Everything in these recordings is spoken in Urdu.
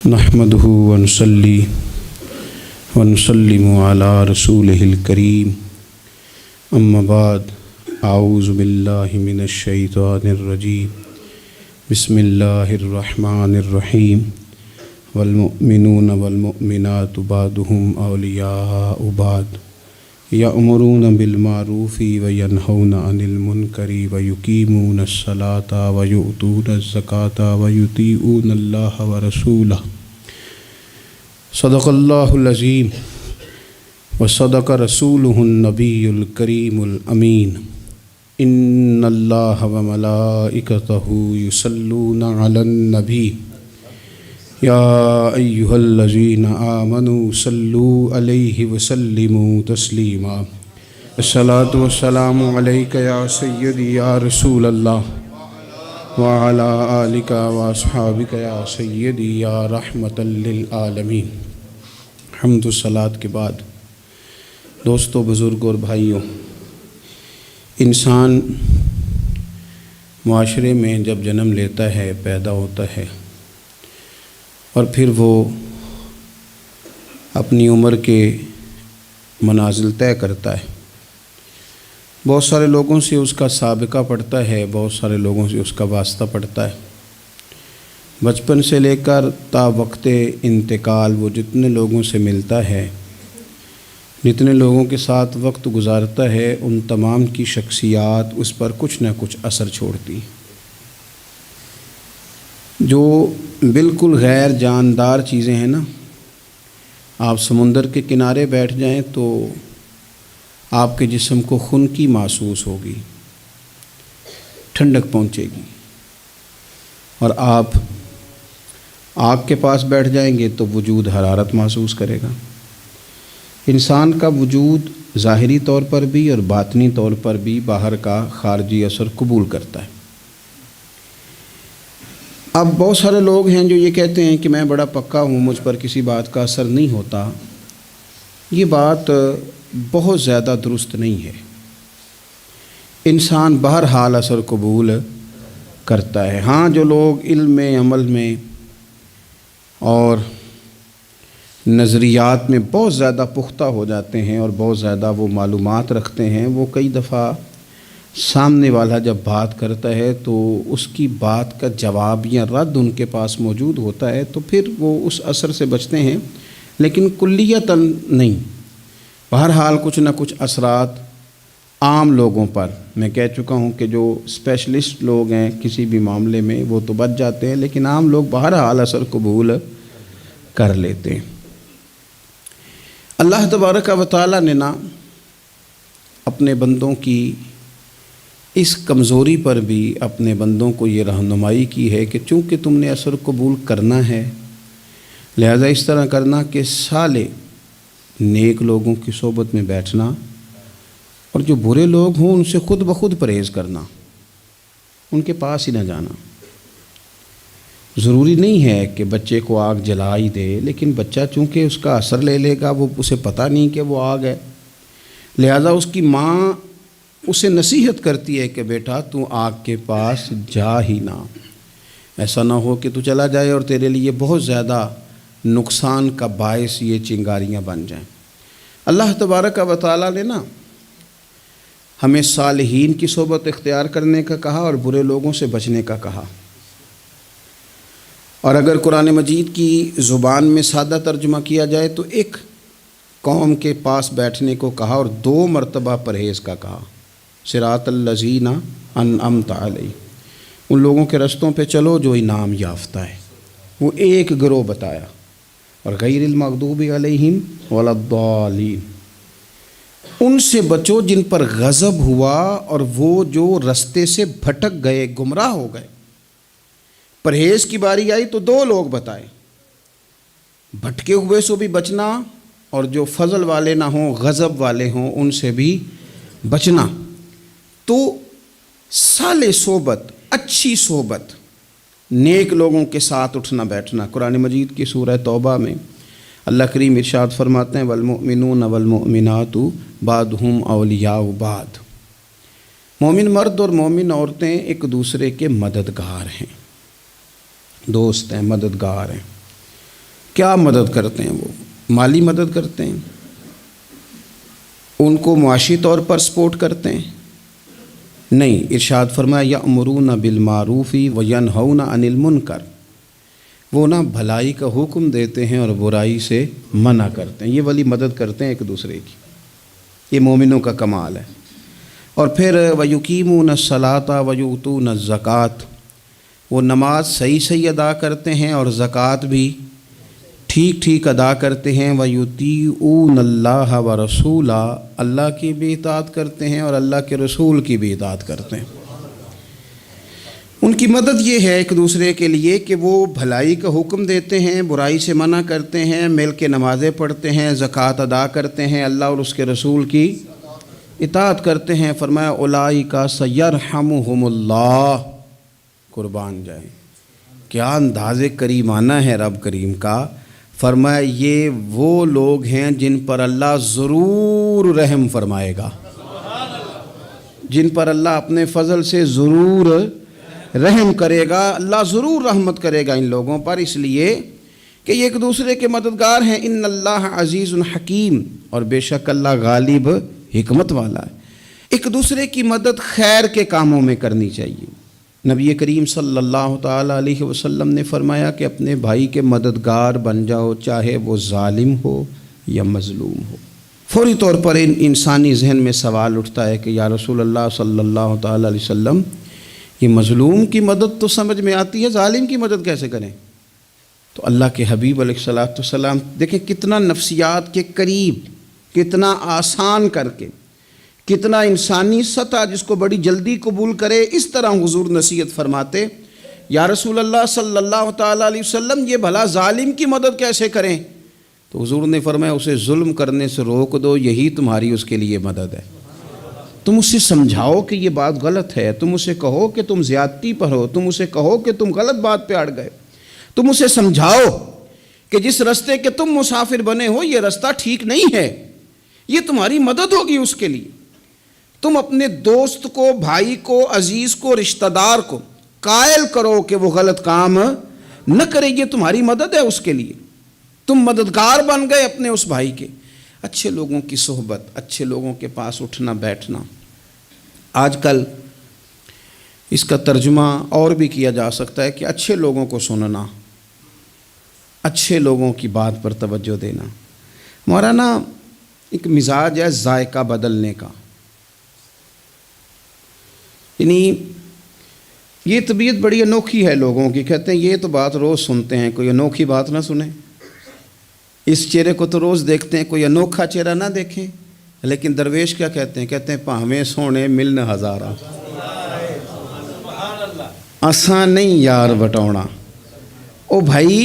نحمده ونصلي ونسلم على رسوله الكريم اما بعد اعوذ باللہ من الشیطان الرجیم بسم اللہ الرحمن الرحیم والمؤمنون والمؤمنات بعضهم اولیاء بعض یأمرون بالمعروف وینہون عن المنکر ویقیمون الصلاة ویؤتون الزکاة ویطیعون اللہ ورسولہ صدق اللہ العظیم وصدق رسولہ النبی الکریم الامین ان اللہ وملائکتہ یصلون علی النبی یا ایہا الذین آمنوا صلوا علیہ وسلموا تسلیما الصلاۃ والسلام علیک یا سیدی یا رسول اللہ وعلی آلک واصحابک یا سیدی یا رحمۃ للعالمین۔ حمد و صلاۃ کے بعد دوستو، بزرگوں اور بھائیوں، انسان معاشرے میں جب جنم لیتا ہے، پیدا ہوتا ہے اور پھر وہ اپنی عمر کے منازل طے کرتا ہے، بہت سارے لوگوں سے اس کا سابقہ پڑتا ہے، بہت سارے لوگوں سے اس کا واسطہ پڑتا ہے۔ بچپن سے لے کر تا وقت انتقال وہ جتنے لوگوں سے ملتا ہے، جتنے لوگوں کے ساتھ وقت گزارتا ہے، ان تمام کی شخصیات اس پر کچھ نہ کچھ اثر چھوڑتی۔ جو بالکل غیر جاندار چیزیں ہیں نا، آپ سمندر کے کنارے بیٹھ جائیں تو آپ کے جسم کو خنکی محسوس ہوگی، ٹھنڈک پہنچے گی، اور آپ آگ کے پاس بیٹھ جائیں گے تو وجود حرارت محسوس کرے گا۔ انسان کا وجود ظاہری طور پر بھی اور باطنی طور پر بھی باہر کا خارجی اثر قبول کرتا ہے۔ اب بہت سارے لوگ ہیں جو یہ کہتے ہیں کہ میں بڑا پکا ہوں، مجھ پر کسی بات کا اثر نہیں ہوتا۔ یہ بات بہت زیادہ درست نہیں ہے۔ انسان بہرحال اثر قبول کرتا ہے۔ ہاں، جو لوگ علم میں، عمل میں اور نظریات میں بہت زیادہ پختہ ہو جاتے ہیں اور بہت زیادہ وہ معلومات رکھتے ہیں، وہ کئی دفعہ سامنے والا جب بات کرتا ہے تو اس کی بات کا جواب یا رد ان کے پاس موجود ہوتا ہے، تو پھر وہ اس اثر سے بچتے ہیں، لیکن کلیتاً نہیں۔ بہرحال کچھ نہ کچھ اثرات عام لوگوں پر، میں کہہ چکا ہوں کہ جو اسپیشلسٹ لوگ ہیں کسی بھی معاملے میں وہ تو بچ جاتے ہیں، لیکن عام لوگ بہرحال اثر قبول کر لیتے ہیں۔ اللہ تبارک و تعالیٰ نے نا اپنے بندوں کی اس کمزوری پر بھی اپنے بندوں کو یہ رہنمائی کی ہے کہ چونکہ تم نے اثر قبول کرنا ہے، لہذا اس طرح کرنا کہ سالے نیک لوگوں کی صحبت میں بیٹھنا، اور جو برے لوگ ہوں ان سے خود بخود پرہیز کرنا، ان کے پاس ہی نہ جانا۔ ضروری نہیں ہے کہ بچے کو آگ جلا ہی دے، لیکن بچہ چونکہ اس کا اثر لے لے گا، وہ اسے پتہ نہیں کہ وہ آگ ہے، لہذا اس کی ماں اسے نصیحت کرتی ہے کہ بیٹا تو آگ کے پاس جا ہی نہ، ایسا نہ ہو کہ تو چلا جائے اور تیرے لیے بہت زیادہ نقصان کا باعث یہ چنگاریاں بن جائیں۔ اللہ تبارک و تعالیٰ نے نا ہمیں صالحین کی صحبت اختیار کرنے کا کہا اور برے لوگوں سے بچنے کا کہا، اور اگر قرآن مجید کی زبان میں سادہ ترجمہ کیا جائے تو ایک قوم کے پاس بیٹھنے کو کہا اور 2 مرتبہ پرہیز کا کہا۔ صراط الذین انعمت علیہم، ان لوگوں کے رستوں پہ چلو جو انعام یافتہ ہے، وہ ایک گروہ بتایا، اور غیر المغضوب علیہم ولا الضالین، ان سے بچو جن پر غضب ہوا اور وہ جو رستے سے بھٹک گئے، گمراہ ہو گئے۔ پرہیز کی باری آئی تو 2 لوگ بتائے، بھٹکے ہوئے سے بھی بچنا اور جو فضل والے نہ ہوں، غضب والے ہوں، ان سے بھی بچنا۔ تو صالح صحبت، اچھی صحبت، نیک لوگوں کے ساتھ اٹھنا بیٹھنا۔ قرآن مجید کی سورہ توبہ میں اللہ کریم ارشاد فرماتے ہیں والمؤمنون والمؤمنات بعضهم اولیاء بعض، مومن مرد اور مومن عورتیں ایک دوسرے کے مددگار ہیں، دوست ہیں، مددگار ہیں۔ کیا مدد کرتے ہیں؟ وہ مالی مدد کرتے ہیں، ان کو معاشی طور پر سپورٹ کرتے ہیں؟ نہیں، ارشاد فرمایا یأمرون بالمعروف وینہون عن المنکر، وہ نا بھلائی کا حکم دیتے ہیں اور برائی سے منع کرتے ہیں، یہ والی مدد کرتے ہیں ایک دوسرے کی، یہ مومنوں کا کمال ہے۔ اور پھر وَيُقِيمُونَ الصَّلَاةَ وَيُؤْتُونَ الزَّكَاةَ، وہ نماز صحیح ادا کرتے ہیں اور زکوٰۃ بھی ٹھیک ٹھیک ادا کرتے ہیں۔ وَيُطِيعُونَ اللَّهَ وَرَسُولَهُ، اللہ کی بھی اطاعت کرتے ہیں اور اللہ کے رسول کی بھی اطاعت کرتے ہیں۔ ان کی مدد یہ ہے ایک دوسرے کے لیے کہ وہ بھلائی کا حکم دیتے ہیں، برائی سے منع کرتے ہیں، مل کے نمازیں پڑھتے ہیں، زکوٰۃ ادا کرتے ہیں، اللہ اور اس کے رسول کی اطاعت کرتے ہیں۔ فرمایا اولئک سیرحمہم اللہ، قربان جائیں، کیا انداز کریمانہ ہے رب کریم کا۔ فرمایا یہ وہ لوگ ہیں جن پر اللہ ضرور رحم فرمائے گا، جن پر اللہ اپنے فضل سے ضرور رحم کرے گا، اللہ ضرور رحمت کرے گا ان لوگوں پر، اس لیے کہ یہ ایک دوسرے کے مددگار ہیں۔ ان اللہ عزیز حکیم، اور بے شک اللہ غالب حکمت والا ہے۔ ایک دوسرے کی مدد خیر کے کاموں میں کرنی چاہیے۔ نبی کریم صلی اللہ تعالیٰ علیہ وسلم نے فرمایا کہ اپنے بھائی کے مددگار بن جاؤ، چاہے وہ ظالم ہو یا مظلوم ہو۔ فوری طور پر انسانی ذہن میں سوال اٹھتا ہے کہ یا رسول اللہ صلی اللہ تعالیٰ علیہ وسلم، یہ مظلوم کی مدد تو سمجھ میں آتی ہے، ظالم کی مدد کیسے کریں؟ تو اللہ کے حبیب علیہ الصلوۃ والسلام دیکھیں کتنا نفسیات کے قریب، کتنا آسان کر کے، کتنا انسانی سطح جس کو بڑی جلدی قبول کرے، اس طرح حضور نصیحت فرماتے، یا رسول اللہ صلی اللہ تعالیٰ علیہ وسلم یہ بھلا ظالم کی مدد کیسے کریں؟ تو حضور نے فرمایا اسے ظلم کرنے سے روک دو، یہی تمہاری اس کے لیے مدد ہے۔ تم اسے سمجھاؤ کہ یہ بات غلط ہے، تم اسے کہو کہ تم زیادتی پر ہو، تم اسے کہو کہ تم غلط بات پہ اڑ گئے، تم اسے سمجھاؤ کہ جس رستے کے تم مسافر بنے ہو یہ رستہ ٹھیک نہیں ہے، یہ تمہاری مدد ہوگی اس کے لیے۔ تم اپنے دوست کو، بھائی کو، عزیز کو، رشتہ دار کو قائل کرو کہ وہ غلط کام نہ کرے، یہ تمہاری مدد ہے اس کے لیے۔ تم مددگار بن گئے اپنے اس بھائی کے۔ اچھے لوگوں کی صحبت، اچھے لوگوں کے پاس اٹھنا بیٹھنا، آج کل اس کا ترجمہ اور بھی کیا جا سکتا ہے کہ اچھے لوگوں کو سننا، اچھے لوگوں کی بات پر توجہ دینا۔ ہمارا نا ایک مزاج ہے ذائقہ بدلنے کا، یعنی یہ طبیعت بڑی انوکھی ہے لوگوں کی، کہتے ہیں یہ تو بات روز سنتے ہیں، کوئی انوکھی بات نہ سنیں، اس چہرے کو تو روز دیکھتے ہیں، کوئی انوکھا چہرہ نہ دیکھیں۔ لیکن درویش کیا کہتے ہیں؟ کہتے ہیں پاہویں سونے ملن ہزارہ، آسان نہیں یار بٹونا۔ او بھائی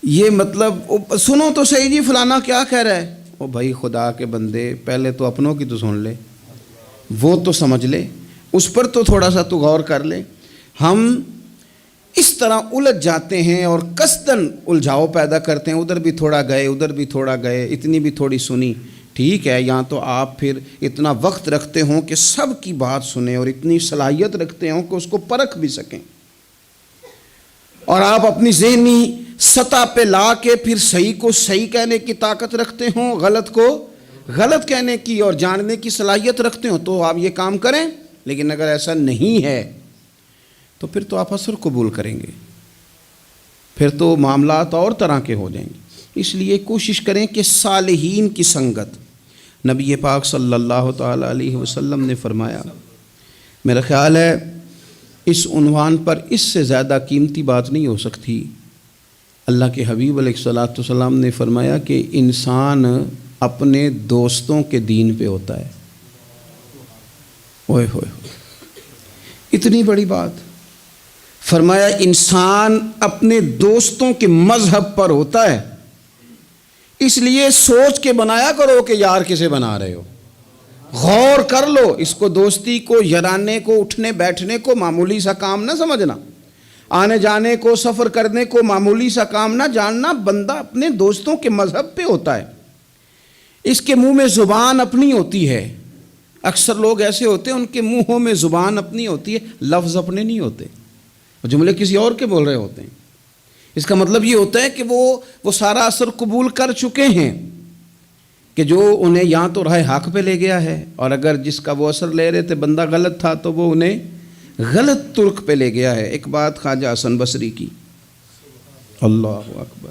یہ مطلب سنو تو صحیح جی فلانا کیا کہہ رہا ہے۔ او بھائی خدا کے بندے پہلے تو اپنوں کی تو سن لے، وہ تو سمجھ لے، اس پر تو تھوڑا سا تو غور کر لے۔ ہم اس طرح الجھ جاتے ہیں اور قصداً الجھاؤ پیدا کرتے ہیں، ادھر بھی تھوڑا گئے، ادھر بھی تھوڑا گئے، اتنی بھی تھوڑی سنی، ٹھیک ہے، یہاں تو آپ پھر اتنا وقت رکھتے ہوں کہ سب کی بات سنیں اور اتنی صلاحیت رکھتے ہوں کہ اس کو پرکھ بھی سکیں، اور آپ اپنی ذہنی سطح پہ لا کے پھر صحیح کو صحیح کہنے کی طاقت رکھتے ہوں، غلط کو غلط کہنے کی اور جاننے کی صلاحیت رکھتے ہوں، تو آپ یہ کام کریں۔ لیکن اگر ایسا نہیں ہے تو پھر تو آپ اثر قبول کریں گے، پھر تو معاملات اور طرح کے ہو جائیں گے۔ اس لیے کوشش کریں کہ صالحین کی سنگت، نبی پاک صلی اللہ تعالیٰ علیہ وسلم نے فرمایا، میرا خیال ہے اس عنوان پر اس سے زیادہ قیمتی بات نہیں ہو سکتی۔ اللہ کے حبیب علیہ الصلوۃ والسلام نے فرمایا کہ انسان اپنے دوستوں کے دین پہ ہوتا ہے۔ اوئے ہوئے اتنی بڑی بات، فرمایا انسان اپنے دوستوں کے مذہب پر ہوتا ہے، اس لیے سوچ کے بنایا کرو کہ یار کسے بنا رہے ہو، غور کر لو، اس کو دوستی کو، یارانے کو، اٹھنے بیٹھنے کو معمولی سا کام نہ سمجھنا، آنے جانے کو، سفر کرنے کو معمولی سا کام نہ جاننا۔ بندہ اپنے دوستوں کے مذہب پہ ہوتا ہے، اس کے منہ میں زبان اپنی ہوتی ہے۔ اکثر لوگ ایسے ہوتے ہیں ان کے منہوں میں زبان اپنی ہوتی ہے، لفظ اپنے نہیں ہوتے، جملے کسی اور کے بول رہے ہوتے ہیں، اس کا مطلب یہ ہوتا ہے کہ وہ سارا اثر قبول کر چکے ہیں کہ جو انہیں یہاں تو راہ حق پہ لے گیا ہے، اور اگر جس کا وہ اثر لے رہے تھے بندہ غلط تھا تو وہ انہیں غلط ترک پہ لے گیا ہے۔ ایک بات خواجہ حسن بصری کی، اللہ اکبر،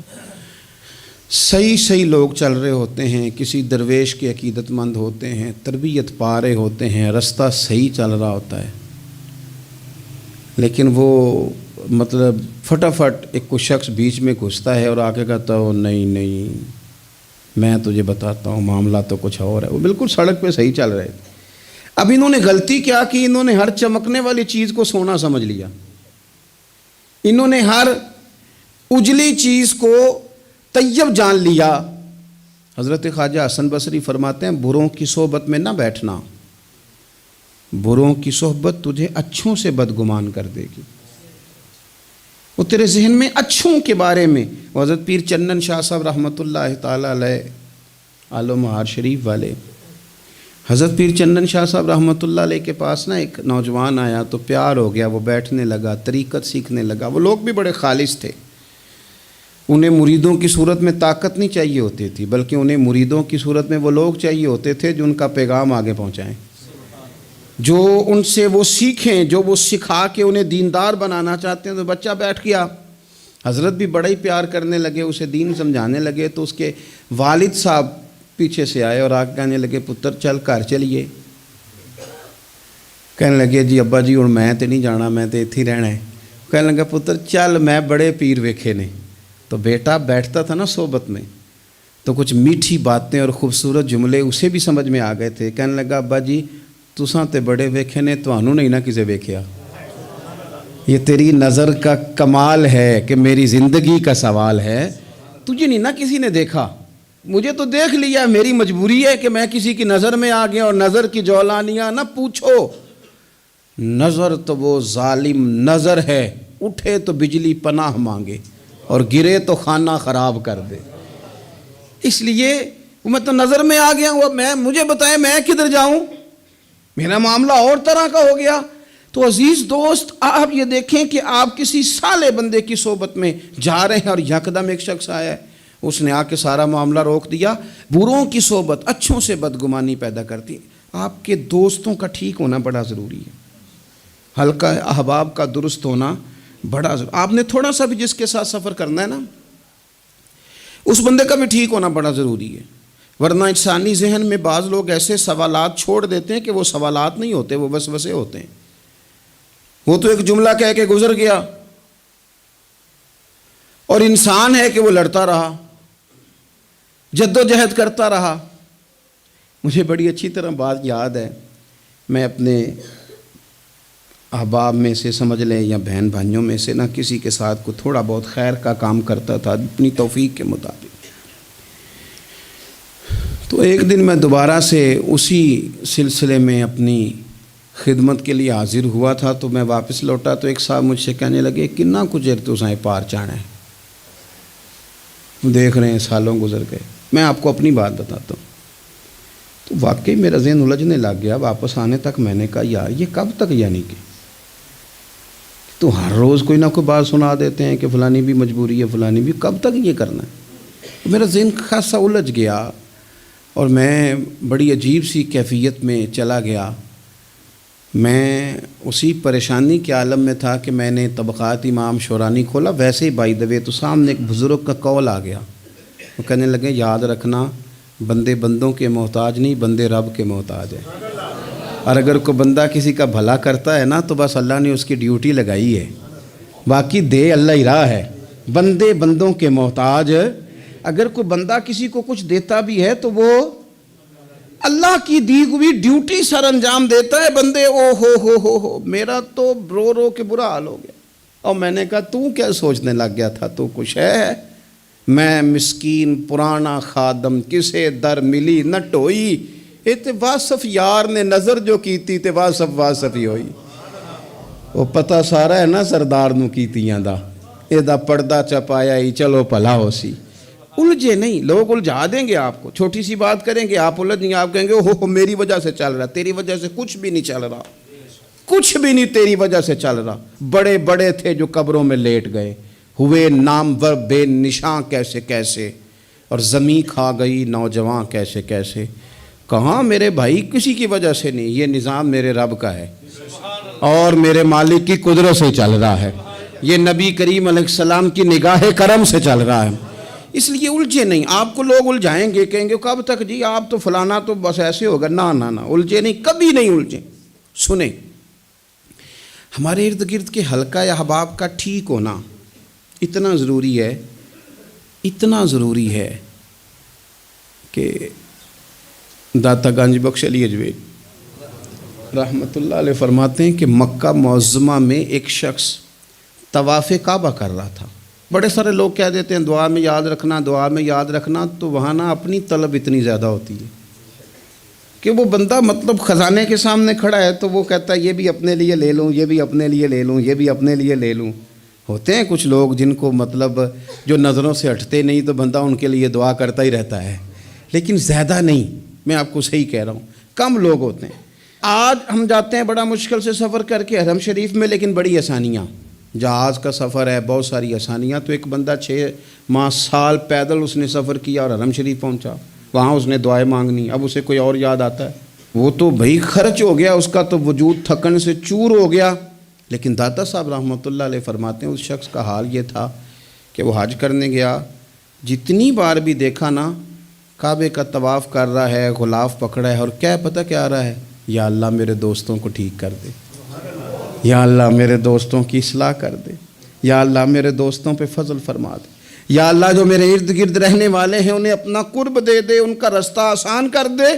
صحیح لوگ چل رہے ہوتے ہیں، کسی درویش کے عقیدت مند ہوتے ہیں، تربیت پا رہے ہوتے ہیں، رستہ صحیح چل رہا ہوتا ہے، لیکن وہ مطلب فٹافٹ ایک کوئی شخص بیچ میں گھستا ہے اور آگے کہتا ہو نہیں میں تجھے بتاتا ہوں معاملہ تو کچھ اور ہے۔ وہ بالکل سڑک پہ صحیح چل رہے تھے، اب انہوں نے غلطی کیا کی، انہوں نے ہر چمکنے والی چیز کو سونا سمجھ لیا، انہوں نے ہر اجلی چیز کو طیب جان لیا۔ حضرت خواجہ حسن بصری فرماتے ہیں بروں کی صحبت میں نہ بیٹھنا، بروں کی صحبت تجھے اچھوں سے بدگمان کر دے گی، وہ تیرے ذہن میں اچھوں کے بارے میں۔ حضرت پیر چنن شاہ صاحب رحمۃ اللہ تعالیٰ علیہ آل و مہار شریف والے، حضرت پیر چنن شاہ صاحب رحمۃ اللہ علیہ کے پاس نا ایک نوجوان آیا تو پیار ہو گیا، وہ بیٹھنے لگا، طریقت سیکھنے لگا۔ وہ لوگ بھی بڑے خالص تھے، انہیں مریدوں کی صورت میں طاقت نہیں چاہیے ہوتی تھی، بلکہ انہیں مریدوں کی صورت میں وہ لوگ چاہیے ہوتے تھے جو ان کا پیغام آگے پہنچائیں، جو ان سے وہ سیکھیں، جو وہ سکھا کے انہیں دیندار بنانا چاہتے ہیں۔ تو بچہ بیٹھ گیا، حضرت بھی بڑا ہی پیار کرنے لگے، اسے دین سمجھانے لگے۔ تو اس کے والد صاحب پیچھے سے آئے اور آگے کہنے لگے پتر چل گھر چلیے۔ کہنے لگے جی ابا جی اور میں تے نہیں جانا، میں تے اتھی رہنا ہے۔ کہنے لگا پتر چل میں بڑے پیر ویکھے نے۔ تو بیٹا بیٹھتا تھا نا صحبت میں تو کچھ میٹھی باتیں اور خوبصورت جملے اسے بھی سمجھ میں آ گئے تھے۔ کہنے لگا ابا جی تساں تے بڑے ویکھے نے، تانوں نہیں نہ کسے ویکھیا، یہ تیری نظر کا کمال ہے کہ میری زندگی کا سوال ہے، تجھے نہیں نہ کسی نے دیکھا، مجھے تو دیکھ لیا، میری مجبوری ہے کہ میں کسی کی نظر میں آ گیا، اور نظر کی جولانیاں نہ پوچھو، نظر تو وہ ظالم نظر ہے، اٹھے تو بجلی پناہ مانگے اور گرے تو خانہ خراب کر دے۔ اس لیے میں تو نظر میں آ گیا ہوں، مجھے بتائیں میں کدھر جاؤں، میرا معاملہ اور طرح کا ہو گیا۔ تو عزیز دوست آپ یہ دیکھیں کہ آپ کسی صالح بندے کی صحبت میں جا رہے ہیں اور یکدم ایک شخص آیا ہے، اس نے آ کے سارا معاملہ روک دیا۔ بروں کی صحبت اچھوں سے بدگمانی پیدا کرتی ہے۔ آپ کے دوستوں کا ٹھیک ہونا بڑا ضروری ہے، حلقہ احباب کا درست ہونا بڑا ضروری۔ آپ نے تھوڑا سا بھی جس کے ساتھ سفر کرنا ہے نا، اس بندے کا بھی ٹھیک ہونا بڑا ضروری ہے، ورنہ انسانی ذہن میں بعض لوگ ایسے سوالات چھوڑ دیتے ہیں کہ وہ سوالات نہیں ہوتے، وہ وسوسے ہوتے ہیں۔ وہ تو ایک جملہ کہہ کے گزر گیا، اور انسان ہے کہ وہ لڑتا رہا، جد و جہد کرتا رہا۔ مجھے بڑی اچھی طرح بات یاد ہے، میں اپنے احباب میں سے سمجھ لیں یا بہن بھائیوں میں سے نہ کسی کے ساتھ کو تھوڑا بہت خیر کا کام کرتا تھا اپنی توفیق کے مطابق۔ تو ایک دن میں دوبارہ سے اسی سلسلے میں اپنی خدمت کے لیے حاضر ہوا تھا، تو میں واپس لوٹا تو ایک صاحب مجھ سے کہنے لگے کنا کچھ تو سائیں پار چانا ہے، دیکھ رہے ہیں سالوں گزر گئے۔ میں آپ کو اپنی بات بتاتا ہوں، تو واقعی میرا ذہن الجھنے لگ گیا۔ واپس آنے تک میں نے کہا یار یہ کب تک، یعنی کہ تو ہر روز کوئی نہ کوئی بات سنا دیتے ہیں کہ فلانی بھی مجبوری ہے، فلانی بھی، کب تک یہ کرنا ہے؟ میرا ذہن خاصا الجھ گیا اور میں بڑی عجیب سی کیفیت میں چلا گیا۔ میں اسی پریشانی کے عالم میں تھا کہ میں نے طبقات امام شورانی کھولا، ویسے ہی بائی دوے تو سامنے ایک بزرگ کا قول آ گیا، وہ کہنے لگے یاد رکھنا بندے بندوں کے محتاج نہیں، بندے رب کے محتاج ہیں، اور اگر کوئی بندہ کسی کا بھلا کرتا ہے نا تو بس اللہ نے اس کی ڈیوٹی لگائی ہے، باقی دے اللہ ہی راہ ہے، بندے بندوں کے محتاج۔ اگر کوئی بندہ کسی کو کچھ دیتا بھی ہے تو وہ اللہ کی دی ہوئی ڈیوٹی سر انجام دیتا ہے، بندے او ہو میرا تو رو رو کے برا حال ہو گیا۔ اور میں نے کہا تو کیا سوچنے لگ گیا تھا، تو کچھ ہے، میں مسکین پرانا خادم کسے در ملی نہ ٹوئی، تے واصف یار نے نظر جو کیتی تے واصف ہی ہوئی۔ وہ پتہ سارا ہے نا سردار نو کیتیاں دا، اے دا پردہ چپایا ہی چلو بھلا ہو سی۔ الجھے نہیں، لوگ الجھا دیں گے آپ کو، چھوٹی سی بات کریں گے آپ الجھ نہیں، آپ کہیں گے ہو میری وجہ سے چل رہا، تیری وجہ سے کچھ بھی نہیں چل رہا، کچھ بھی نہیں تیری وجہ سے چل رہا۔ بڑے بڑے تھے جو قبروں میں لیٹ گئے، ہوئے نامور بے نشاں کیسے کیسے، اور زمیں کھا گئی نوجوان کیسے کیسے۔ کہاں میرے بھائی کسی کی وجہ سے نہیں، یہ نظام میرے رب کا ہے اور میرے مالک کی قدرت سے چل رہا ہے، یہ نبی کریم علیہ السلام کی نگاہ کرم سے چل رہا ہے۔ اس لیے الجھے نہیں، آپ کو لوگ الجھائیں گے، کہیں گے کب تک جی آپ تو فلانا تو بس ایسے ہوگا، نہ الجھے نہیں، کبھی نہیں الجھے۔ سنیں، ہمارے ارد گرد کے حلقہ یا احباب کا ٹھیک ہونا اتنا ضروری ہے، اتنا ضروری ہے کہ داتا گنج بخش علی اجویل رحمۃ اللہ علیہ فرماتے ہیں کہ مکہ معظمہ میں ایک شخص طواف کعبہ کر رہا تھا۔ بڑے سارے لوگ کہہ دیتے ہیں دعا میں یاد رکھنا، دعا میں یاد رکھنا، تو وہاں نا اپنی طلب اتنی زیادہ ہوتی ہے کہ وہ بندہ مطلب خزانے کے سامنے کھڑا ہے تو وہ کہتا ہے یہ بھی اپنے لیے لے لوں، یہ بھی اپنے لیے لے لوں، یہ بھی اپنے لیے لے لوں۔ ہوتے ہیں کچھ لوگ جن کو مطلب جو نظروں سے ہٹتے نہیں تو بندہ ان کے لیے دعا کرتا ہی رہتا ہے، لیکن زیادہ نہیں، میں آپ کو صحیح کہہ رہا ہوں، کم لوگ ہوتے ہیں۔ آج ہم جاتے ہیں بڑا مشکل سے سفر کر کے حرم شریف میں، لیکن بڑی آسانیاں، جہاز کا سفر ہے، بہت ساری آسانیاں، تو ایک بندہ 6 ماہ سال پیدل اس نے سفر کیا اور حرم شریف پہنچا، وہاں اس نے دعائیں مانگنی، اب اسے کوئی اور یاد آتا ہے، وہ تو بھائی خرچ ہو گیا، اس کا تو وجود تھکن سے چور ہو گیا۔ لیکن داتا صاحب رحمۃ اللہ علیہ فرماتے ہیں اس شخص کا حال یہ تھا کہ وہ حج کرنے گیا، جتنی بار بھی دیکھا نا کعبے کا طواف کر رہا ہے، غلاف پکڑا ہے، اور کیا پتہ کیا آ رہا ہے، یا اللہ میرے دوستوں کو ٹھیک کر دے، یا اللہ میرے دوستوں کی اصلاح کر دے، یا اللہ میرے دوستوں پہ فضل فرما دے، یا اللہ جو میرے ارد گرد رہنے والے ہیں انہیں اپنا قرب دے دے، ان کا رستہ آسان کر دے۔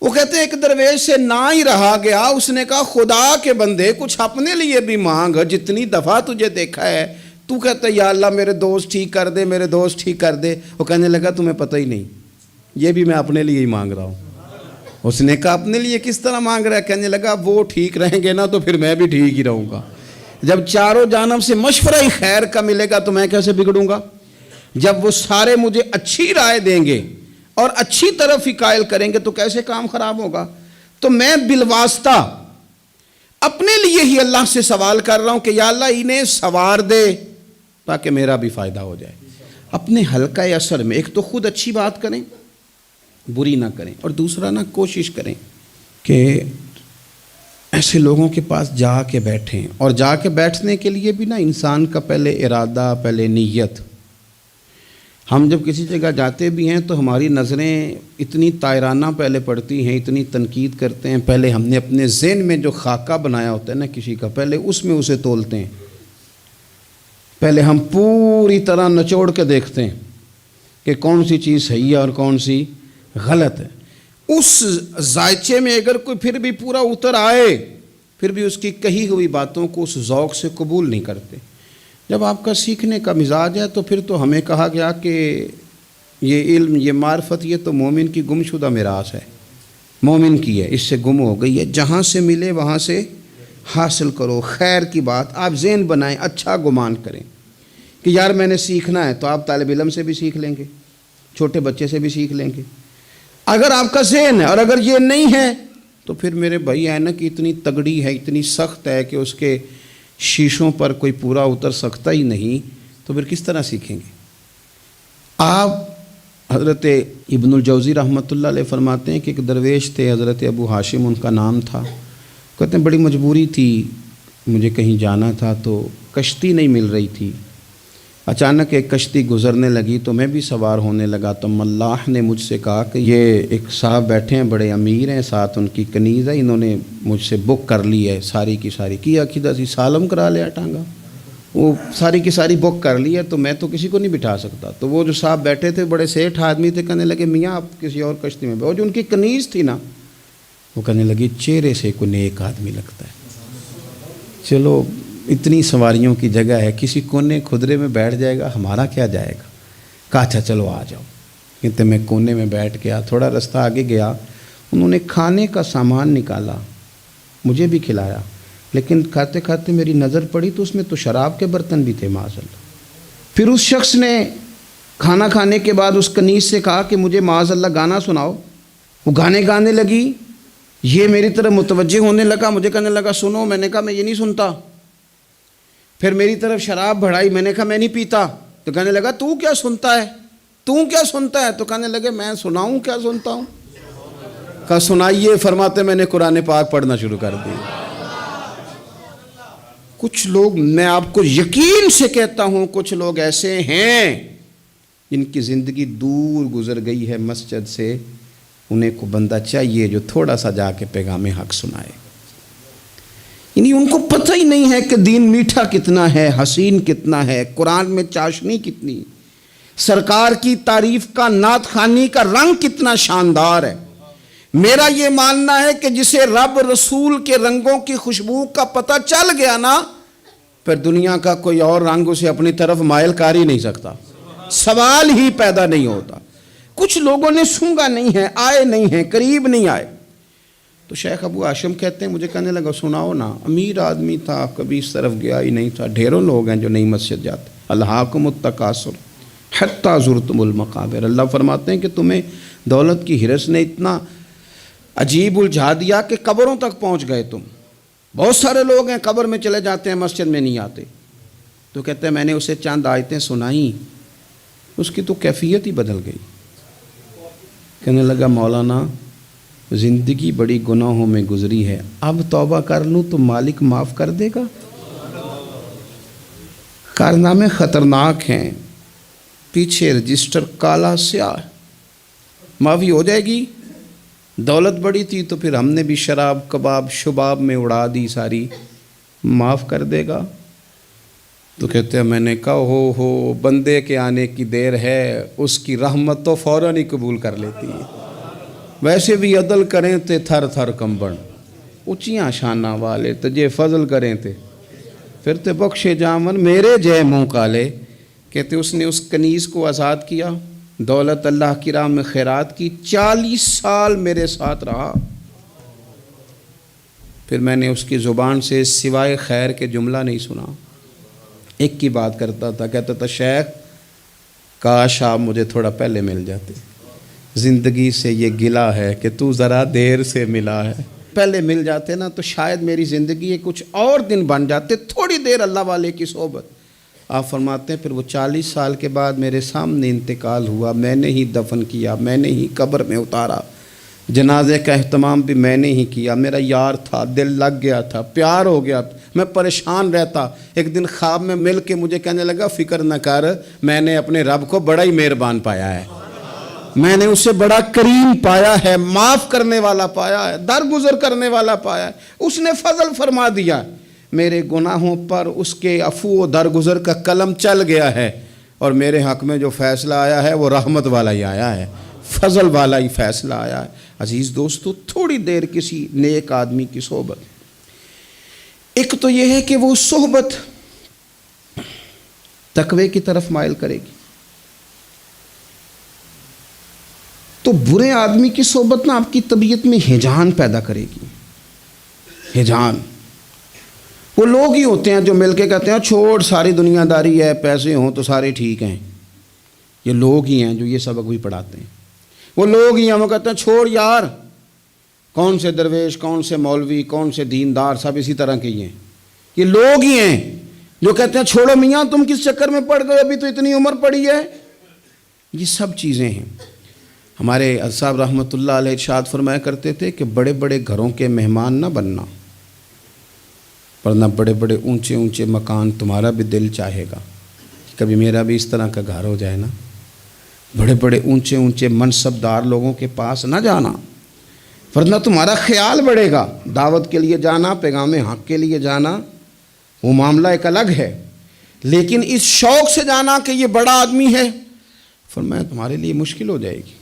وہ کہتے ہیں ایک درویش سے نہ ہی رہا گیا، اس نے کہا خدا کے بندے کچھ اپنے لیے بھی مانگ، جتنی دفعہ تجھے دیکھا ہے تو کہتا ہے یا اللہ میرے دوست ٹھیک کر دے، میرے دوست ٹھیک کر دے۔ وہ کہنے لگا تمہیں پتہ ہی نہیں، یہ بھی میں اپنے لیے ہی مانگ رہا ہوں۔ اس نے کہا اپنے لیے کس طرح مانگ رہا ہے؟ کہنے لگا وہ ٹھیک رہیں گے نا تو پھر میں بھی ٹھیک ہی رہوں گا، جب چاروں جانب سے مشورہ ہی خیر کا ملے گا تو میں کیسے بگڑوں گا؟ جب وہ سارے مجھے اچھی رائے دیں گے اور اچھی طرف ہی قائل کریں گے تو کیسے کام خراب ہوگا؟ تو میں بالواسطہ اپنے لیے ہی اللہ سے سوال کر رہا ہوں کہ یا اللہ انہیں سوار دے تاکہ میرا بھی فائدہ ہو جائے۔ اپنے حلقہ اثر میں ایک تو خود اچھی بات کریں، بری نہ کریں، اور دوسرا نہ کوشش کریں کہ ایسے لوگوں کے پاس جا کے بیٹھیں، اور جا کے بیٹھنے کے لیے بھی نا انسان کا پہلے ارادہ، پہلے نیت۔ ہم جب کسی جگہ جاتے بھی ہیں تو ہماری نظریں اتنی طائرانہ پہلے پڑتی ہیں، اتنی تنقید کرتے ہیں، پہلے ہم نے اپنے ذہن میں جو خاکہ بنایا ہوتا ہے نا کسی کا، پہلے اس میں اسے تولتے ہیں، پہلے ہم پوری طرح نچوڑ کے دیکھتے ہیں کہ کون سی چیز صحیح ہے اور کون سی غلط ہے۔ اس ذائچے میں اگر کوئی پھر بھی پورا اتر آئے، پھر بھی اس کی کہی ہوئی باتوں کو اس ذوق سے قبول نہیں کرتے۔ جب آپ کا سیکھنے کا مزاج ہے تو پھر تو ہمیں کہا گیا کہ یہ علم، یہ معرفت، یہ تو مومن کی گمشدہ میراث ہے، مومن کی ہے، اس سے گم ہو گئی ہے، جہاں سے ملے وہاں سے حاصل کرو، خیر کی بات آپ ذہن بنائیں، اچھا گمان کریں کہ یار میں نے سیکھنا ہے، تو آپ طالب علم سے بھی سیکھ لیں گے، چھوٹے بچے سے بھی سیکھ لیں گے۔ اگر آپ کا ذہن ہے اور اگر یہ نہیں ہے تو پھر میرے بھائی اینک اتنی تگڑی ہے، اتنی سخت ہے کہ اس کے شیشوں پر کوئی پورا اتر سکتا ہی نہیں، تو پھر کس طرح سیکھیں گے؟ آپ حضرت ابن الجوزی رحمۃ اللہ علیہ فرماتے ہیں کہ ایک درویش تھے، حضرت ابو ہاشم ان کا نام تھا، کہتے ہیں بڑی مجبوری تھی، مجھے کہیں جانا تھا تو کشتی نہیں مل رہی تھی، اچانک ایک کشتی گزرنے لگی تو میں بھی سوار ہونے لگا، تو ملاح نے مجھ سے کہا کہ یہ ایک صاحب بیٹھے ہیں، بڑے امیر ہیں، ساتھ ان کی کنیز ہے، انہوں نے مجھ سے بک کر لی ہے ساری کی ساری، کی عقیدہ سی سالم کرا لیا ٹانگا، وہ ساری کی ساری بک کر لی ہے، تو میں تو کسی کو نہیں بٹھا سکتا۔ تو وہ جو صاحب بیٹھے تھے بڑے سیٹھ آدمی تھے، کہنے لگے میاں آپ کسی اور کشتی میں، وہ جو ان کی کنیز تھی نا، وہ کہنے لگی چہرے سے کوئی نیک آدمی لگتا ہے، چلو اتنی سواریوں کی جگہ ہے، کسی کونے کھدرے میں بیٹھ جائے گا، ہمارا کیا جائے گا؟ کہا اچھا چلو آ جاؤ۔ کہتے میں کونے میں بیٹھ گیا، تھوڑا رستہ آگے گیا، انہوں نے کھانے کا سامان نکالا، مجھے بھی کھلایا، لیکن کھاتے کھاتے میری نظر پڑی تو اس میں تو شراب کے برتن بھی تھے معاذ اللہ۔ پھر اس شخص نے کھانا کھانے کے بعد اس کنیز سے کہا کہ مجھے معاذ اللہ گانا سناؤ، وہ گانے گانے لگی، یہ میری طرف متوجہ ہونے لگا، مجھے کہنے لگا سنو، میں نے کہا میں یہ نہیں سنتا۔ پھر میری طرف شراب بڑھائی، میں نے کہا میں نہیں پیتا، تو کہنے لگا تو کیا سنتا ہے، تو کیا سنتا ہے؟ تو کہنے لگے میں سناؤں کیا سنتا ہوں؟ کہا سنائیے، فرماتے میں نے قرآن پاک پڑھنا شروع کر دی۔ کچھ لوگ، میں آپ کو یقین سے کہتا ہوں، کچھ لوگ ایسے ہیں جن کی زندگی دور گزر گئی ہے مسجد سے، انہیں کو بندہ چاہیے جو تھوڑا سا جا کے پیغام حق سنائے۔ یعنی ان کو پتہ ہی نہیں ہے کہ دین میٹھا کتنا ہے، حسین کتنا ہے، قرآن میں چاشنی کتنی، سرکار کی تعریف کا، نعت خوانی کا رنگ کتنا شاندار ہے۔ میرا یہ ماننا ہے کہ جسے رب رسول کے رنگوں کی خوشبو کا پتہ چل گیا نا، پھر دنیا کا کوئی اور رنگ اسے اپنی طرف مائل کر ہی نہیں سکتا، سوال ہی پیدا نہیں ہوتا۔ کچھ لوگوں نے سونگا نہیں ہے، آئے نہیں ہیں، قریب نہیں آئے۔ تو شیخ ابو ہاشم کہتے ہیں، مجھے کہنے لگا سناؤ نا، امیر آدمی تھا، کبھی اس طرف گیا ہی نہیں تھا، ڈھیروں لوگ ہیں جو نئی مسجد جاتے، الہاکم التکاثر حتی زرتم المقابر۔ اللہ فرماتے ہیں کہ تمہیں دولت کی ہرس نے اتنا عجیب الجھا دیا کہ قبروں تک پہنچ گئے تم۔ بہت سارے لوگ ہیں قبر میں چلے جاتے ہیں، مسجد میں نہیں آتے۔ تو کہتے ہیں میں نے اسے چند آیتیں سنائیں، اس کی تو کیفیت ہی بدل گئی۔ کہنے لگا مولانا زندگی بڑی گناہوں میں گزری ہے، اب توبہ کر لوں تو مالک معاف کر دے گا؟ کارنامے خطرناک ہیں، پیچھے رجسٹر کالا سیاہ، معافی ہو جائے گی۔ دولت بڑی تھی تو پھر ہم نے بھی شراب کباب شباب میں اڑا دی ساری، معاف کر دے گا؟ تو کہتے ہیں میں نے کہا ہو بندے کے آنے کی دیر ہے، اس کی رحمت تو فوراً ہی قبول کر لیتی ہے۔ ویسے بھی عدل کریں تے تھر تھر کمبن، اونچیاں شانہ والے تجھے فضل کریں تے پھر تے بخشے جامن میرے جے منہ کالے۔ کہتے اس نے اس کنیز کو آزاد کیا، دولت اللہ کی راہ میں خیرات کی، 40 سال میرے ساتھ رہا، پھر میں نے اس کی زبان سے سوائے خیر کے جملہ نہیں سنا۔ ایک کی بات کرتا تھا، کہتا تھا شیخ کاش آپ مجھے تھوڑا پہلے مل جاتے، زندگی سے یہ گلہ ہے کہ تو ذرا دیر سے ملا ہے، پہلے مل جاتے نا تو شاید میری زندگی کچھ اور دن بن جاتے، تھوڑی دیر اللہ والے کی صحبت۔ آپ فرماتے ہیں پھر وہ 40 سال کے بعد میرے سامنے انتقال ہوا، میں نے ہی دفن کیا، میں نے ہی قبر میں اتارا، جنازے کا اہتمام بھی میں نے ہی کیا۔ میرا یار تھا، دل لگ گیا تھا، پیار ہو گیا تھا، میں پریشان رہتا۔ ایک دن خواب میں مل کے مجھے کہنے لگا فکر نہ کر، میں نے اپنے رب کو بڑا ہی مہربان پایا ہے، میں نے اسے بڑا کریم پایا ہے، معاف کرنے والا پایا ہے، درگزر کرنے والا پایا ہے، اس نے فضل فرما دیا، میرے گناہوں پر اس کے عفو و درگزر کا قلم چل گیا ہے، اور میرے حق میں جو فیصلہ آیا ہے وہ رحمت والا ہی آیا ہے، فضل والا ہی فیصلہ آیا ہے۔ عزیز دوستو، تھوڑی دیر کسی نیک آدمی کی صحبت، ایک تو یہ ہے کہ وہ صحبت تقوی کی طرف مائل کرے گی، تو برے آدمی کی صحبت نا آپ کی طبیعت میں ہیجان پیدا کرے گی، ہیجان۔ وہ لوگ ہی ہوتے ہیں جو مل کے کہتے ہیں چھوڑ ساری دنیا داری ہے، پیسے ہوں تو سارے ٹھیک ہیں، یہ لوگ ہی ہیں جو یہ سبق بھی پڑھاتے ہیں۔ وہ لوگ ہی ہیں وہ کہتے ہیں چھوڑ یار، کون سے درویش، کون سے مولوی، کون سے دیندار، سب اسی طرح کے ہی ہیں۔ یہ لوگ ہی ہیں جو کہتے ہیں چھوڑو میاں تم کس چکر میں پڑ گئے، ابھی تو اتنی عمر پڑی ہے۔ یہ سب چیزیں ہیں۔ ہمارے صاحب رحمۃ اللہ علیہ ارشاد فرمایا کرتے تھے کہ بڑے بڑے گھروں کے مہمان نہ بننا، ورنہ بڑے بڑے اونچے اونچے مکان تمہارا بھی دل چاہے گا، کبھی میرا بھی اس طرح کا گھر ہو جائے نا۔ بڑے بڑے اونچے اونچے منصب دار لوگوں کے پاس نہ جانا، ورنہ تمہارا خیال بڑھے گا۔ دعوت کے لیے جانا، پیغام حق کے لیے جانا، وہ معاملہ ایک الگ ہے، لیکن اس شوق سے جانا کہ یہ بڑا آدمی ہے، فرمایا تمہارے لیے مشکل ہو جائے گی۔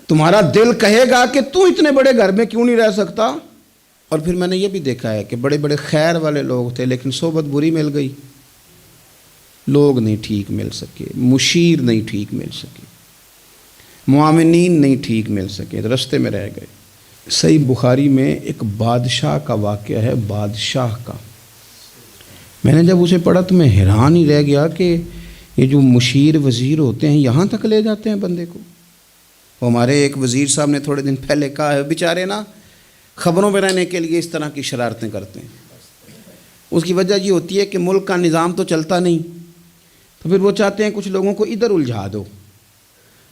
تمہارا دل کہے گا کہ تو اتنے بڑے گھر میں کیوں نہیں رہ سکتا۔ اور پھر میں نے یہ بھی دیکھا ہے کہ بڑے بڑے خیر والے لوگ تھے لیکن صحبت بری مل گئی، لوگ نہیں ٹھیک مل سکے، مشیر نہیں ٹھیک مل سکے، معاونین نہیں ٹھیک مل سکے، رستے میں رہ گئے۔ صحیح بخاری میں ایک بادشاہ کا واقعہ ہے، بادشاہ کا۔ میں نے جب اسے پڑھا تو میں حیران ہی رہ گیا کہ یہ جو مشیر وزیر ہوتے ہیں یہاں تک لے جاتے ہیں بندے کو۔ ہمارے ایک وزیر صاحب نے تھوڑے دن پہلے کہا ہے بیچارے نا خبروں میں رہنے کے لیے اس طرح کی شرارتیں کرتے ہیں۔ اس کی وجہ یہ ہوتی ہے کہ ملک کا نظام تو چلتا نہیں، تو پھر وہ چاہتے ہیں کچھ لوگوں کو ادھر الجھا دو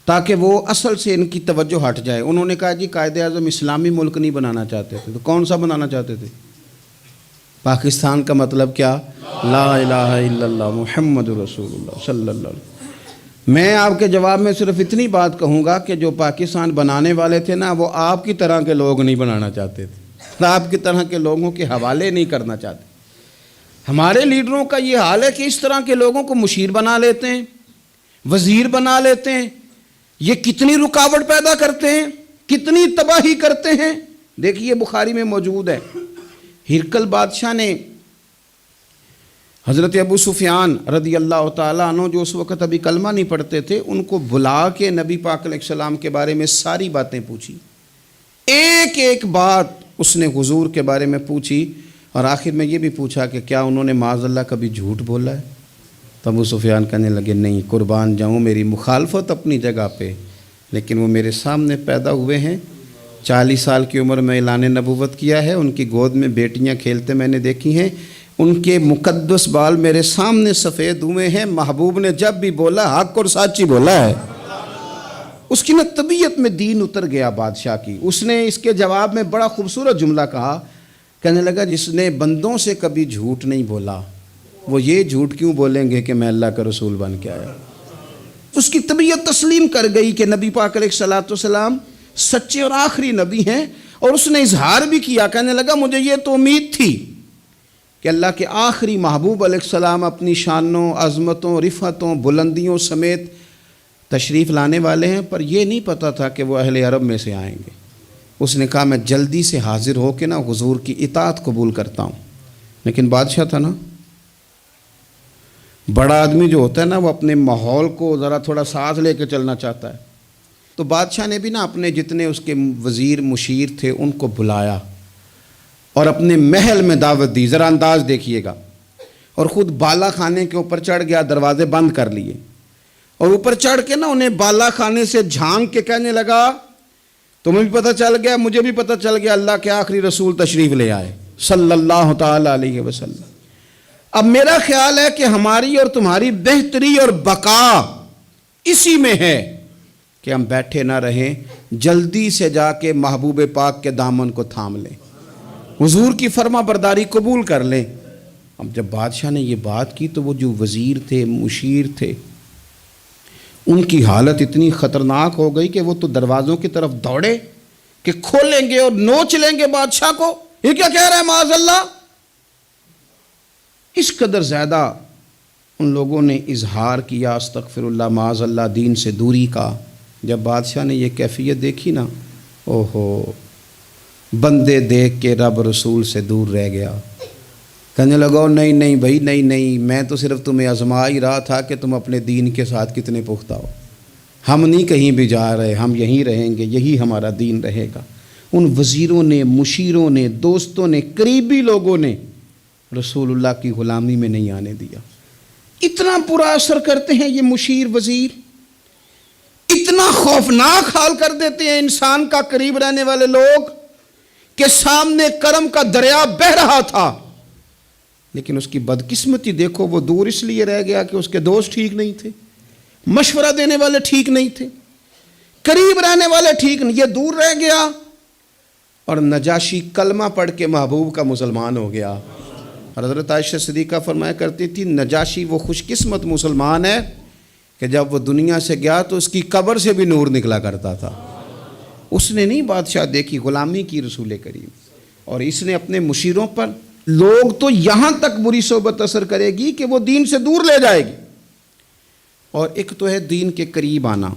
تاکہ وہ اصل سے ان کی توجہ ہٹ جائے۔ انہوں نے کہا جی قائد اعظم اسلامی ملک نہیں بنانا چاہتے تھے، تو کون سا بنانا چاہتے تھے؟ پاکستان کا مطلب کیا؟ لا الہ الا اللہ محمد رسول اللہ صلی اللہ علیہ وسلم۔ میں آپ کے جواب میں صرف اتنی بات کہوں گا کہ جو پاکستان بنانے والے تھے نا، وہ آپ کی طرح کے لوگ نہیں بنانا چاہتے تھے، آپ کی طرح کے لوگوں کے حوالے نہیں کرنا چاہتے۔ ہمارے لیڈروں کا یہ حال ہے کہ اس طرح کے لوگوں کو مشیر بنا لیتے ہیں، وزیر بنا لیتے ہیں۔ یہ کتنی رکاوٹ پیدا کرتے ہیں، کتنی تباہی کرتے ہیں۔ دیکھیے بخاری میں موجود ہے، ہرقل بادشاہ نے حضرت ابو سفیان رضی اللہ تعالیٰ عنہ، جو اس وقت ابھی کلمہ نہیں پڑھتے تھے، ان کو بلا کے نبی پاک علیہ السلام کے بارے میں ساری باتیں پوچھی، ایک ایک بات اس نے حضور کے بارے میں پوچھی، اور آخر میں یہ بھی پوچھا کہ کیا انہوں نے معاذ اللہ کبھی جھوٹ بولا ہے؟ تو ابو سفیان کہنے لگے نہیں، قربان جاؤں، میری مخالفت اپنی جگہ پہ، لیکن وہ میرے سامنے پیدا ہوئے ہیں، 40 سال کی عمر میں اعلان نبوت کیا ہے، ان کی گود میں بیٹیاں کھیلتے میں نے دیکھی ہیں، ان کے مقدس بال میرے سامنے سفید ہوئے ہیں، محبوب نے جب بھی بولا حق اور سچی بولا ہے۔ اس کی نا طبیعت میں دین اتر گیا بادشاہ کی۔ اس نے اس کے جواب میں بڑا خوبصورت جملہ کہا، کہنے لگا جس نے بندوں سے کبھی جھوٹ نہیں بولا، وہ یہ جھوٹ کیوں بولیں گے کہ میں اللہ کا رسول بن کے آیا۔ اس کی طبیعت تسلیم کر گئی کہ نبی پاک علیہ الصلوۃ والسلام سچے اور آخری نبی ہیں، اور اس نے اظہار بھی کیا، کہنے لگا مجھے یہ تو امید تھی کہ اللہ کے آخری محبوب علیہ السلام اپنی شانوں، عظمتوں، رفعتوں، بلندیوں سمیت تشریف لانے والے ہیں، پر یہ نہیں پتہ تھا کہ وہ اہل عرب میں سے آئیں گے۔ اس نے کہا میں جلدی سے حاضر ہو کے نا حضور کی اطاعت قبول کرتا ہوں۔ لیکن بادشاہ تھا نا، بڑا آدمی جو ہوتا ہے نا، وہ اپنے ماحول کو ذرا تھوڑا ساتھ لے کے چلنا چاہتا ہے۔ تو بادشاہ نے بھی نا اپنے جتنے اس کے وزیر مشیر تھے ان کو بلایا اور اپنے محل میں دعوت دی۔ ذرا انداز دیکھیے گا، اور خود بالا خانے کے اوپر چڑھ گیا، دروازے بند کر لیے، اور اوپر چڑھ کے نا انہیں بالا خانے سے جھانک کے کہنے لگا تمہیں بھی پتہ چل گیا، مجھے بھی پتہ چل گیا، اللہ کے آخری رسول تشریف لے آئے صلی اللہ تعالی علیہ وسلم۔ اب میرا خیال ہے کہ ہماری اور تمہاری بہتری اور بقا اسی میں ہے کہ ہم بیٹھے نہ رہیں، جلدی سے جا کے محبوب پاک کے دامن کو تھام لیں، حضور کی فرما برداری قبول کر لیں۔ اب جب بادشاہ نے یہ بات کی تو وہ جو وزیر تھے، مشیر تھے، ان کی حالت اتنی خطرناک ہو گئی کہ وہ تو دروازوں کی طرف دوڑے کہ کھولیں گے اور نوچ لیں گے بادشاہ کو، یہ کیا کہہ رہا ہے معاذ اللہ۔ اس قدر زیادہ ان لوگوں نے اظہار کیا استغفر اللہ معاذ اللہ دین سے دوری کا۔ جب بادشاہ نے یہ کیفیت دیکھی نا، اوہو، بندے دیکھ کے رب رسول سے دور رہ گیا، کہنے لگا نہیں نہیں بھائی، نہیں، میں تو صرف تمہیں آزما ہی رہا تھا کہ تم اپنے دین کے ساتھ کتنے پختہ ہو، ہم نہیں کہیں بھی جا رہے، ہم یہیں رہیں گے، یہی ہمارا دین رہے گا۔ ان وزیروں نے، مشیروں نے، دوستوں نے، قریبی لوگوں نے رسول اللہ کی غلامی میں نہیں آنے دیا۔ اتنا برا اثر کرتے ہیں یہ مشیر وزیر، اتنا خوفناک حال کر دیتے ہیں انسان کا قریب رہنے والے لوگ کہ سامنے کرم کا دریا بہہ رہا تھا، لیکن اس کی بدقسمتی دیکھو، وہ دور اس لیے رہ گیا کہ اس کے دوست ٹھیک نہیں تھے، مشورہ دینے والے ٹھیک نہیں تھے، قریب رہنے والے ٹھیک نہیں، یہ دور رہ گیا، اور نجاشی کلمہ پڑھ کے محبوب کا مسلمان ہو گیا۔ اور حضرت عائشہ صدیقہ فرمایا کرتی تھی نجاشی وہ خوش قسمت مسلمان ہے کہ جب وہ دنیا سے گیا تو اس کی قبر سے بھی نور نکلا کرتا تھا۔ اس نے نہیں بادشاہ دیکھی، غلامی کی رسول کریم، اور اس نے اپنے مشیروں پر لوگ تو یہاں تک بری صحبت اثر کرے گی کہ وہ دین سے دور لے جائے گی۔ اور ایک تو ہے دین کے قریب آنا،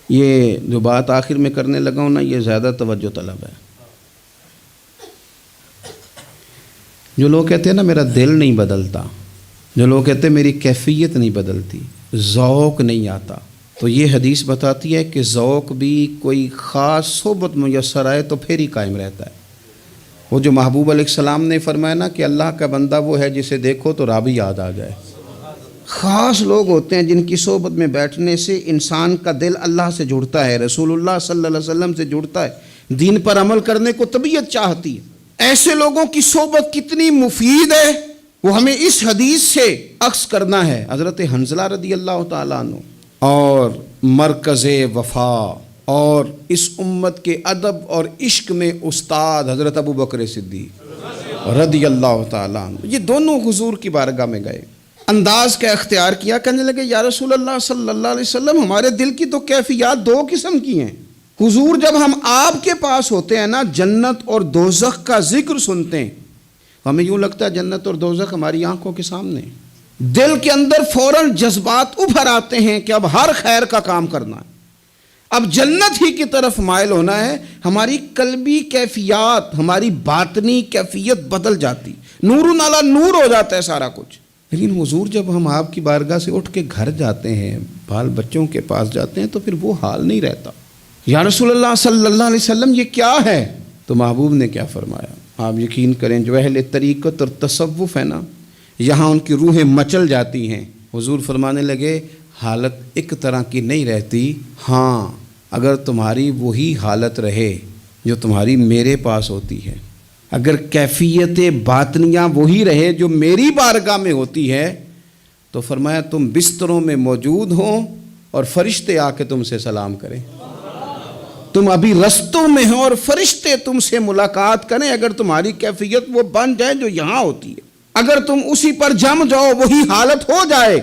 یہ جو بات آخر میں کرنے لگا ہوں نا، یہ زیادہ توجہ طلب ہے۔ جو لوگ کہتے ہیں نا میرا دل نہیں بدلتا، جو لوگ کہتے ہیں میری کیفیت نہیں بدلتی، ذوق نہیں آتا، تو یہ حدیث بتاتی ہے کہ ذوق بھی کوئی خاص صحبت میسر آئے تو پھر ہی قائم رہتا ہے۔ وہ جو محبوب علیہ السلام نے فرمایا نا کہ اللہ کا بندہ وہ ہے جسے دیکھو تو رابی یاد آ جائے۔ خاص لوگ ہوتے ہیں جن کی صحبت میں بیٹھنے سے انسان کا دل اللہ سے جڑتا ہے، رسول اللہ صلی اللہ علیہ وسلم سے جڑتا ہے، دین پر عمل کرنے کو طبیعت چاہتی ہے۔ ایسے لوگوں کی صحبت کتنی مفید ہے وہ ہمیں اس حدیث سے عکس کرنا ہے۔ حضرت حنظلہ رضی اللہ تعالیٰ عنہ اور مرکز وفا اور اس امت کے ادب اور عشق میں استاد حضرت ابو بکر صدیق رضی اللہ تعالیٰ عنہ، یہ دونوں حضور کی بارگاہ میں گئے، انداز کا اختیار کیا، کہنے لگے یا رسول اللہ صلی اللہ علیہ وسلم، ہمارے دل کی تو کیفیات دو قسم کی ہیں۔ حضور جب ہم آپ کے پاس ہوتے ہیں نا، جنت اور دوزخ کا ذکر سنتے ہیں، ہمیں یوں لگتا ہے جنت اور دوزخ ہماری آنکھوں کے سامنے، دل کے اندر فوراً جذبات ابھر آتے ہیں کہ اب ہر خیر کا کام کرنا ہے، اب جنت ہی کی طرف مائل ہونا ہے۔ ہماری قلبی کیفیات، ہماری باطنی کیفیت بدل جاتی، نور علی نور ہو جاتا ہے سارا کچھ۔ لیکن حضور جب ہم آپ کی بارگاہ سے اٹھ کے گھر جاتے ہیں، بال بچوں کے پاس جاتے ہیں، تو پھر وہ حال نہیں رہتا۔ یا رسول اللہ صلی اللہ علیہ وسلم یہ کیا ہے؟ تو محبوب نے کیا فرمایا؟ آپ یقین کریں جو اہل طریقت اور تصوف ہے نا، یہاں ان کی روحیں مچل جاتی ہیں۔ حضور فرمانے لگے حالت ایک طرح کی نہیں رہتی، ہاں اگر تمہاری وہی حالت رہے جو تمہاری میرے پاس ہوتی ہے، اگر کیفیت باطنیہ وہی رہے جو میری بارگاہ میں ہوتی ہے، تو فرمایا تم بستروں میں موجود ہوں اور فرشتے آ کے تم سے سلام کریں، تم ابھی رستوں میں ہو اور فرشتے تم سے ملاقات کریں، اگر تمہاری کیفیت وہ بن جائے جو یہاں ہوتی ہے، اگر تم اسی پر جم جاؤ وہی حالت ہو جائے،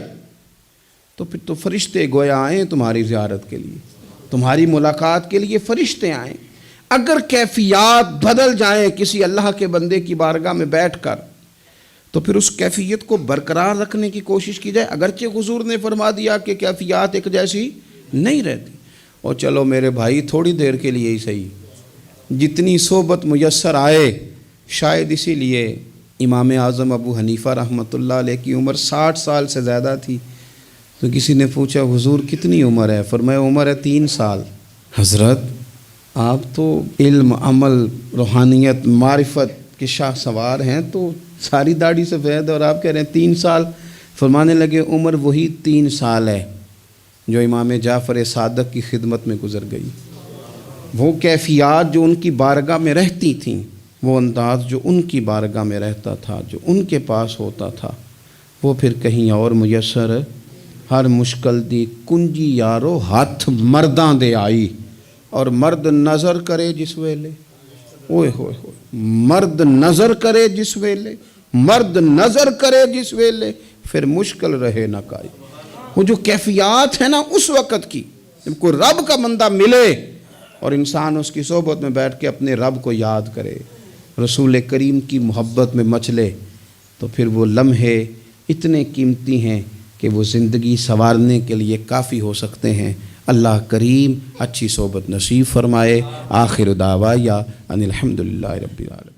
تو پھر تو فرشتے گویا آئیں تمہاری زیارت کے لیے، تمہاری ملاقات کے لیے فرشتے آئیں۔ اگر کیفیات بدل جائیں کسی اللہ کے بندے کی بارگاہ میں بیٹھ کر، تو پھر اس کیفیت کو برقرار رکھنے کی کوشش کی جائے، اگرچہ حضور نے فرما دیا کہ کیفیات ایک جیسی نہیں رہتی۔ اور چلو میرے بھائی تھوڑی دیر کے لیے ہی صحیح، جتنی صحبت میسر آئے، شاید اسی لیے امام اعظم ابو حنیفہ رحمۃ اللہ علیہ کی عمر 60 سال سے زیادہ تھی، تو کسی نے پوچھا حضور کتنی عمر ہے؟ فرمایا عمر ہے 3 سال۔ حضرت آپ تو علم، عمل، روحانیت، معرفت کے شاہ سوار ہیں، تو ساری داڑھی سفید اور آپ کہہ رہے ہیں 3 سال۔ فرمانے لگے عمر وہی 3 سال ہے جو امام جعفر صادق کی خدمت میں گزر گئی۔ وہ کیفیات جو ان کی بارگاہ میں رہتی تھیں، وہ انداز جو ان کی بارگاہ میں رہتا تھا، جو ان کے پاس ہوتا تھا، وہ پھر کہیں اور میسر ہر مشکل دی کنجی یارو ہاتھ مرداں دے آئی، اور مرد نظر کرے جس ویلے، اوئے ہوئے ہوئے، مرد نظر کرے جس ویلے، مرد نظر کرے جس ویلے، پھر مشکل رہے نہ کائی۔ وہ جو کیفیات ہے نا اس وقت کی، جب کوئی رب کا بندہ ملے اور انسان اس کی صحبت میں بیٹھ کے اپنے رب کو یاد کرے، رسول کریم کی محبت میں مچلے، تو پھر وہ لمحے اتنے قیمتی ہیں کہ وہ زندگی سنوارنے کے لیے کافی ہو سکتے ہیں۔ اللہ کریم اچھی صحبت نصیب فرمائے۔ آخر دعوایا ان الحمدللہ رب العالمین۔